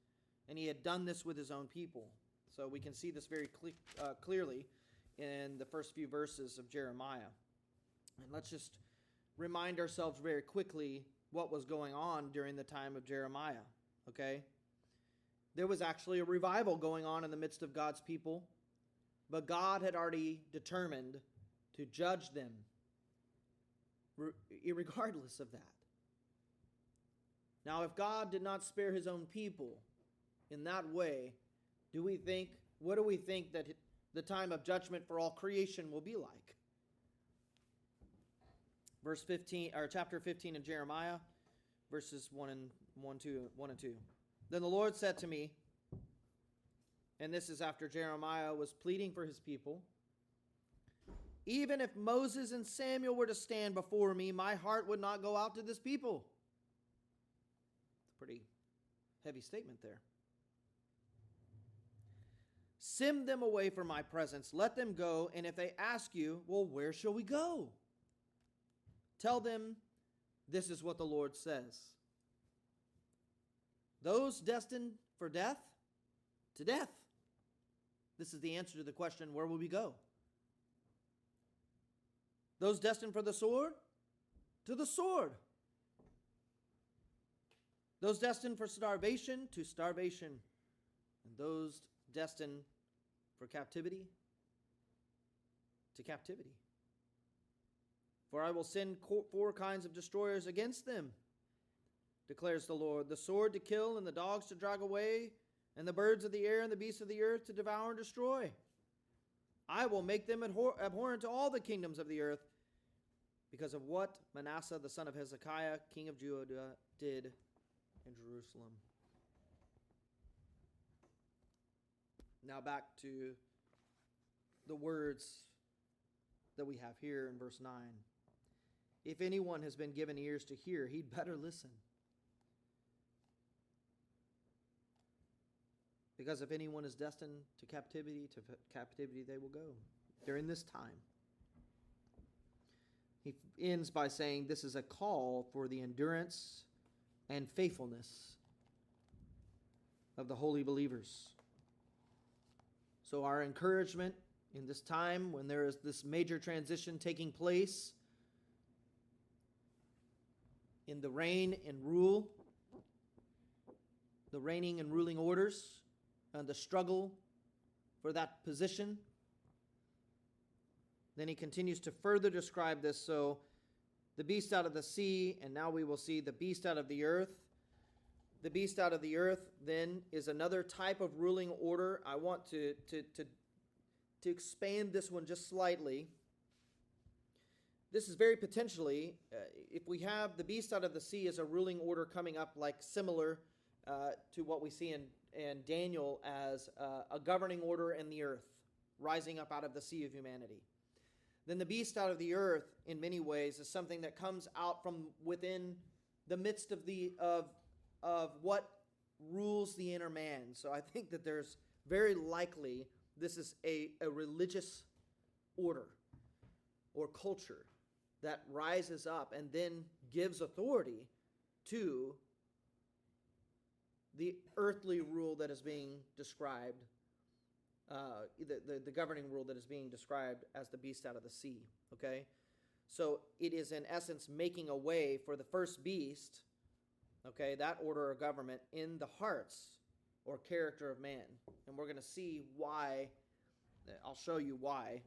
Speaker 1: And he had done this with his own people. So we can see this very clearly in the first few verses of Jeremiah. And let's just remind ourselves very quickly what was going on during the time of Jeremiah, okay? There was actually a revival going on in the midst of God's people, but God had already determined to judge them regardless of that. Now, if God did not spare his own people in that way, what do we think that the time of judgment for all creation will be like? Verse 15, or chapter 15 in Jeremiah, verses 1 and 2. Then the Lord said to me, and this is after Jeremiah was pleading for his people, even if Moses and Samuel were to stand before me, my heart would not go out to this people. It's a pretty heavy statement there. Send them away from my presence. Let them go. And if they ask you, well, where shall we go? Tell them, this is what the Lord says. Those destined for death, to death. This is the answer to the question, where will we go? Those destined for the sword, to the sword. Those destined for starvation, to starvation. And those destined for captivity, to captivity. For I will send 4 kinds of destroyers against them, declares the Lord. The sword to kill, and the dogs to drag away, and the birds of the air and the beasts of the earth to devour and destroy. I will make them abhorrent to all the kingdoms of the earth, because of what Manasseh the son of Hezekiah, king of Judah, did in Jerusalem. Now back to the words that we have here in verse 9. If anyone has been given ears to hear, he'd better listen. Because if anyone is destined to captivity they will go during this time. He ends by saying this is a call for the endurance and faithfulness of the holy believers. So our encouragement in this time when there is this major transition taking place in the reign and rule, the reigning and ruling orders, and the struggle for that position. Then he continues to further describe this. So the beast out of the sea, and now we will see the beast out of the earth. The beast out of the earth then is another type of ruling order. I want to expand this one just slightly. This is very potentially, if we have the beast out of the sea as a ruling order coming up like similar to what we see in Daniel as a governing order in the earth, rising up out of the sea of humanity. Then the beast out of the earth, in many ways, is something that comes out from within the midst of what rules the inner man. So I think that there's very likely this is a religious order or culture that rises up and then gives authority to the earthly rule that is being described, the governing rule that is being described as the beast out of the sea, okay? So it is in essence making a way for the first beast, okay, that order of government in the hearts or character of man. And we're going to see why, I'll show you why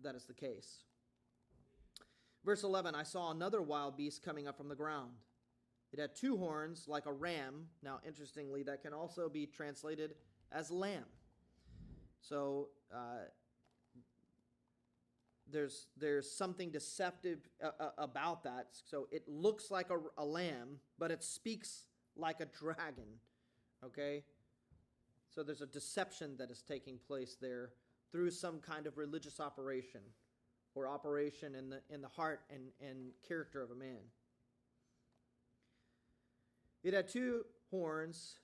Speaker 1: that is the case. Verse 11, I saw another wild beast coming up from the ground. It had two horns like a ram. Now, interestingly, that can also be translated as lamb. So there's something deceptive about that. So it looks like a lamb, but it speaks like a dragon. Okay? So there's a deception that is taking place there through some kind of religious operation or operation in the heart and character of a man. It had two horns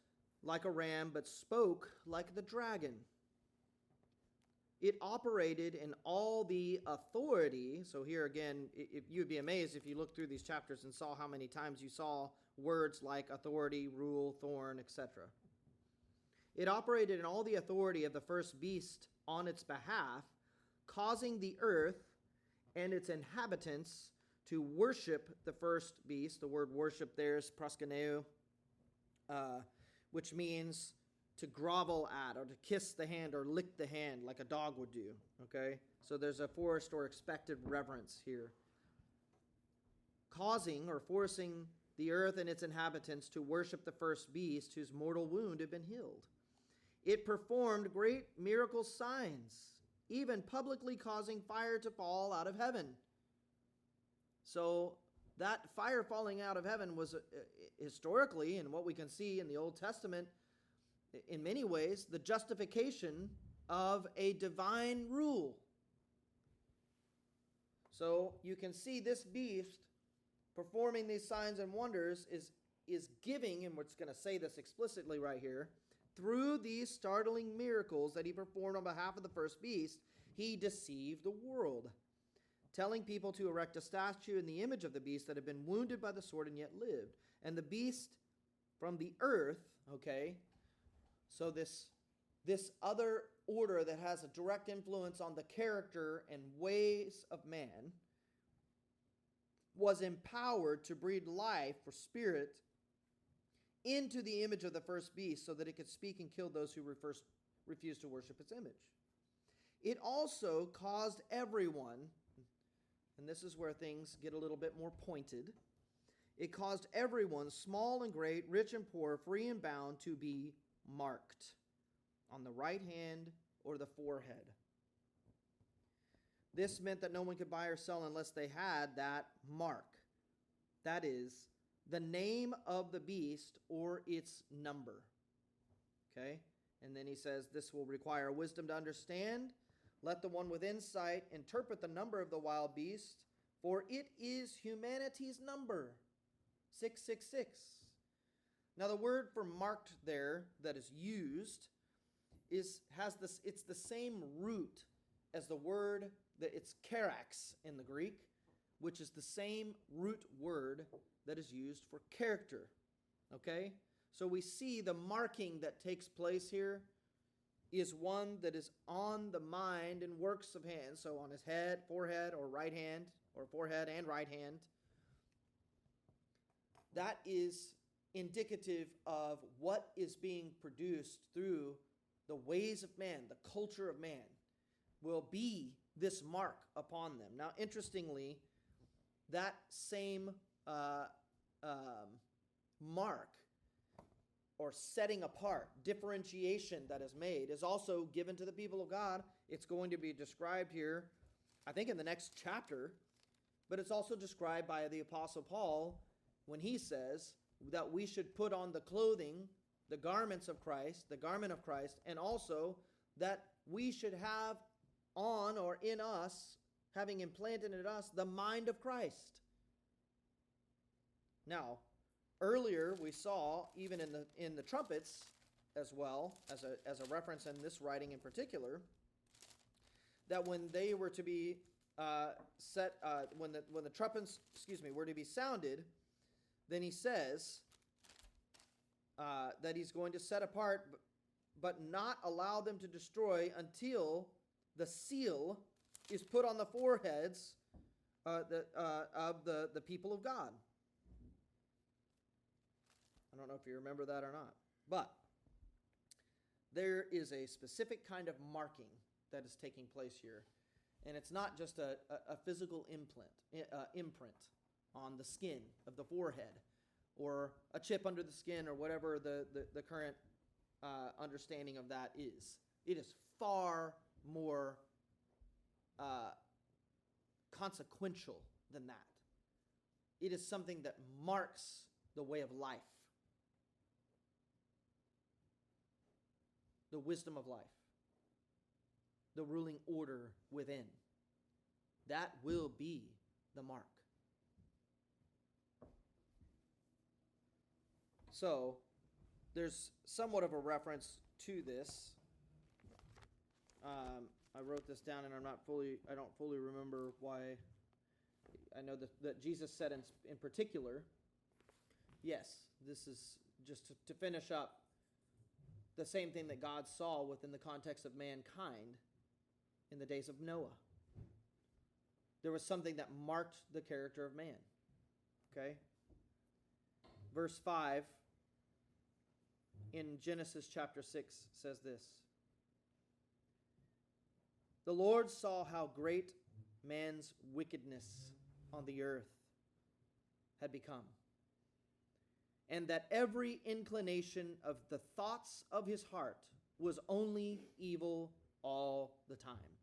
Speaker 1: like a ram, but spoke like the dragon. It operated in all the authority. So here again, you would be amazed if you looked through these chapters and saw how many times you saw words like authority, rule, thorn, etc. It operated in all the authority of the first beast on its behalf, causing the earth and its inhabitants to worship the first beast. The word worship there is proskuneo, which means to grovel at or to kiss the hand or lick the hand like a dog would do, okay? So there's a forced or expected reverence here. Causing or forcing the earth and its inhabitants to worship the first beast whose mortal wound had been healed. It performed great miracle signs, even publicly causing fire to fall out of heaven. So that fire falling out of heaven was historically, and what we can see in the Old Testament, in many ways, the justification of a divine rule. So you can see this beast performing these signs and wonders is giving, and we're going to say this explicitly right here, through these startling miracles that he performed on behalf of the first beast, he deceived the world, telling people to erect a statue in the image of the beast that had been wounded by the sword and yet lived. And the beast from the earth, okay, so this other order that has a direct influence on the character and ways of man was empowered to breathe life or spirit into the image of the first beast so that it could speak and kill those who refused to worship its image. It also caused everyone, and this is where things get a little bit more pointed, it caused everyone, small and great, rich and poor, free and bound, to be marked on the right hand or the forehead. This meant that no one could buy or sell unless they had that mark. That is, the name of the beast or its number. Okay? And then he says, this will require wisdom to understand. Let the one with insight interpret the number of the wild beast, for it is humanity's number, 666. Now, the word for marked there that is used it's the same root as the word that it's charax in the Greek, which is the same root word that is used for character. Okay? So we see the marking that takes place here is one that is on the mind and works of hands. So on his head, forehead, or right hand, or forehead and right hand. That is indicative of what is being produced through the ways of man, the culture of man, will be this mark upon them. Now, interestingly, that same mark or setting apart, differentiation that is made is also given to the people of God. It's going to be described here, I think, in the next chapter, but it's also described by the Apostle Paul when he says that we should put on the clothing, the garments of Christ, the garment of Christ, and also that we should have on or in us, having implanted in us, the mind of Christ. Now, earlier we saw, even in the trumpets as well, as a reference in this writing in particular, that when they were to be when the trumpets, were to be sounded, then he says that he's going to set apart, but not allow them to destroy until the seal is put on the foreheads of the people of God. I don't know if you remember that or not, but there is a specific kind of marking that is taking place here, and it's not just a physical imprint on the skin of the forehead or a chip under the skin or whatever the current understanding of that is. It is far more consequential than that. It is something that marks the way of life, the wisdom of life, the ruling order within. That will be the mark. So, there's somewhat of a reference to this. I wrote this down, and I don't fully remember why. I know that Jesus said in particular, yes, this is just to finish up the same thing that God saw within the context of mankind in the days of Noah. There was something that marked the character of man. Okay? Verse 5 in Genesis chapter 6 says this: "The Lord saw how great man's wickedness on the earth had become, and that every inclination of the thoughts of his heart was only evil all the time."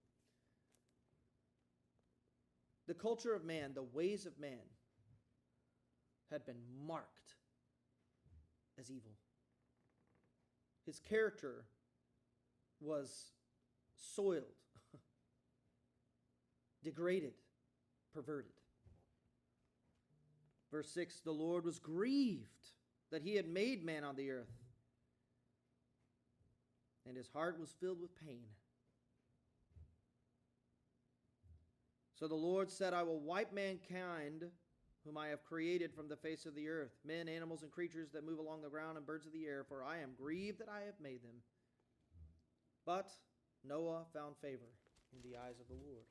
Speaker 1: The culture of man, the ways of man, had been marked as evil. His character was soiled, degraded, perverted. Verse 6, "The Lord was grieved that he had made man on the earth, and his heart was filled with pain. So the Lord said, I will wipe mankind, whom I have created from the face of the earth, men, animals, and creatures that move along the ground, and birds of the air, for I am grieved that I have made them. But Noah found favor in the eyes of the Lord."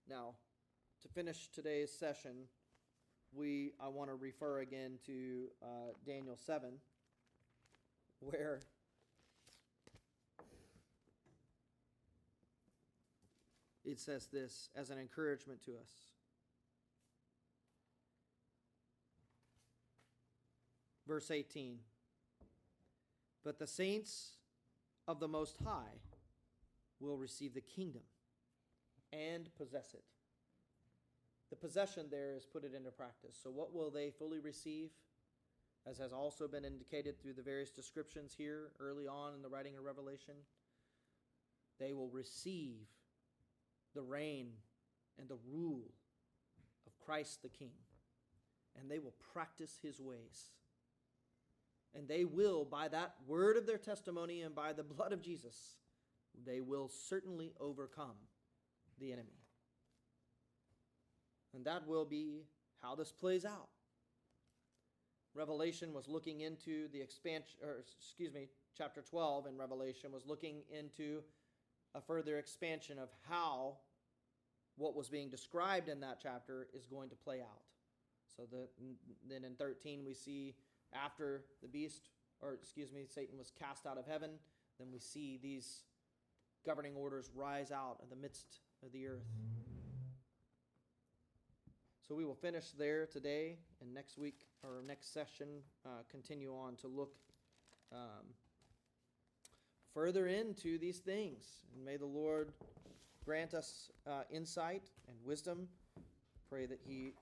Speaker 1: Now, to finish today's session, I want to refer again to Daniel 7, where it says this as an encouragement to us. Verse 18, "But the saints of the Most High will receive the kingdom and possess it." The possession there is put it into practice. So what will they fully receive? As has also been indicated through the various descriptions here early on in the writing of Revelation, they will receive the reign and the rule of Christ the King. and they will practice his ways. And they will, by that word of their testimony and by the blood of Jesus, they will certainly overcome the enemy. And that will be how this plays out. Revelation was looking into the expansion, chapter 12 in Revelation was looking into a further expansion of how what was being described in that chapter is going to play out. So then in 13 we see after Satan was cast out of heaven, then we see these governing orders rise out in the midst of the earth. So we will finish there today, and next week, or next session, continue on to look further into these things. And may the Lord grant us insight and wisdom. Pray that he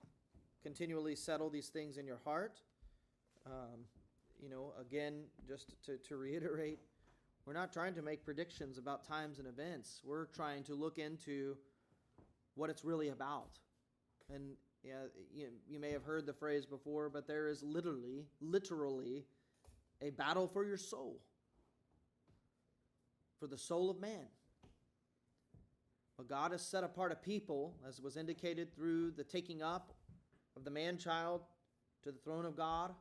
Speaker 1: continually settle these things in your heart. Again, just to reiterate, we're not trying to make predictions about times and events. We're trying to look into what it's really about. And you may have heard the phrase before, but there is literally a battle for your soul, for the soul of man. But God has set apart a people, as was indicated through the taking up of the man-child to the throne of God,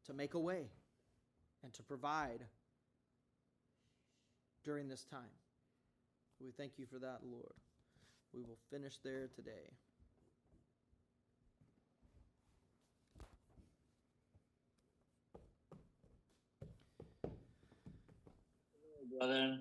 Speaker 1: to make a way and to provide during this time. We thank you for that, Lord. We will finish there today.
Speaker 2: Brother.